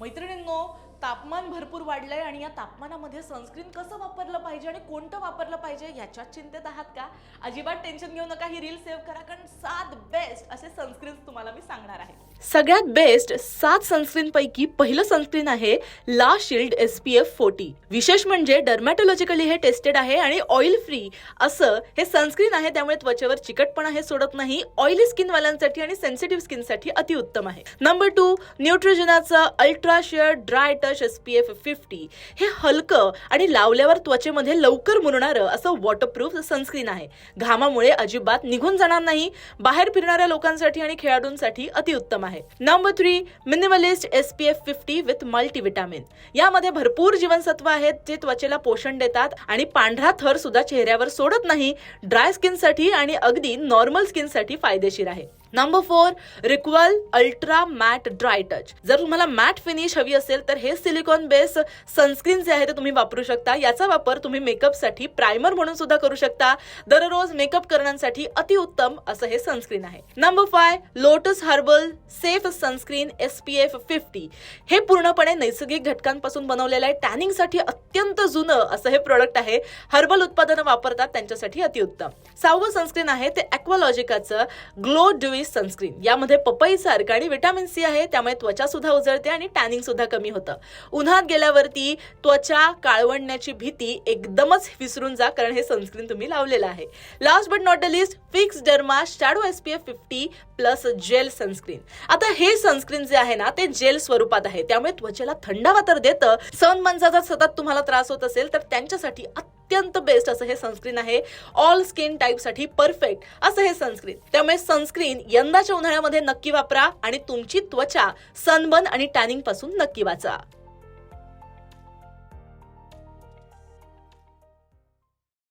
मैत्रिणींनो, तापमान भरपूर वाढलंय आणि या तापमानामध्ये सनस्क्रीन कसं वापरलं पाहिजे आणि कोणतं वापरलं पाहिजे याच्यात चिंतेत आहात का? अजिबात टेन्शन घेऊ नका, ही रील सेव्ह करा, कारण 7 बेस्ट असे सनस्क्रीन तुम्हाला मी सांगणार आहे. सगळ्यात बेस्ट 7 सनस्क्रीन पैकी पहिलं सनस्क्रीन आहे ला शील्ड SPF 40. विशेष म्हणजे डर्मॅटोलॉजिकली हे टेस्टेड आहे आणि ऑइल फ्री असं हे सनस्क्रीन आहे, त्यामुळे त्वचेवर चिकटपणा हे सोडत नाही. ऑइली स्किन वाल्यांसाठी आणि सेन्सिटिव्ह स्किन साठी अतिउत्तम आहे. नंबर 2, न्यूट्रोजेनाचं ultra sheer dry touch SPF 50. हे हलकं आणि लावल्यावर त्वचेमध्ये लवकर मुरणारं असं वॉटरप्रूफ सनस्क्रीन आहे. घामामुळे अजिबात निघून जाणार नाही. बाहेर फिरणाऱ्या लोकांसाठी आणि खेळाडूंसाठी अतिउत्तम आहे. Number 3, minimalist SPF 50 with multivitamin. यामध्ये भरपूर जीवनसत्व आहेत जे त्वचेला पोषण देतात आणि पांढरा थर सुद्धा चेहऱ्यावर सोडत नाही. ड्राय स्किन साठी आणि अगदी नॉर्मल स्किन साठी फायदेशीर आहे. Number 4, Re'equil ultra matte dry touch. जर तुम्हाला मॅट फिनिश हवी असेल तर हे सिलिकॉन बेस सनस्क्रीन जे आहे ते तुम्ही वापरू शकता. याचा वापर तुम्ही मेकअप साठी प्रायमर म्हणून सुद्धा करू शकता. दररोज मेकअप करण्यासाठी अतिउत्तम असं हे सनस्क्रीन आहे. Number 5, lotus herbal safe sunscreen SPF 50. हे पूर्णपणे नैसर्गिक घटकांपासून बनवलेलं आहे. टॅनिंग साठी अत्यंत जुनं असं हे प्रोडक्ट आहे. हर्बल उत्पादनं वापरतात त्यांच्यासाठी अतिउत्तम. 6वं सनस्क्रीन आहे ते ॲक्वालॉजिकाचं ग्लो ड्यूई सनस्क्रीन. यामध्ये पपई सारखं आणि विटामिन C आहे, त्यामुळे त्वचा सुद्धा उजळते आणि टॅनिंग सुद्धा कमी होतं. उन्हात गेल्यावरती त्वचा काळवंडण्याची भीती एकदमच विसरून जा, कारण हे सनस्क्रीन तुम्ही लावलेलं आहे. Last but not the least, Fixderma shadow SPF 50 plus gel sunscreen. आता हे सनस्क्रीन जे आहे ना ते जेल स्वरूपात आहे, त्यामुळे त्वचेला थंडावा तर देतं. सनबर्नचा सतत तुम्हाला त्रास होत असेल तर त्यांच्यासाठी अत्यंत बेस्ट असं हे सनस्क्रीन आहे. ऑल स्किन टाईप साठी परफेक्ट असं हे सनस्क्रीन. त्यामुळे सनस्क्रीन यंदाच्या उन्हाळ्यामध्ये नक्की वापरा आणि तुमची त्वचा सनबर्न आणि टॅनिंग पासून नक्की वाचा.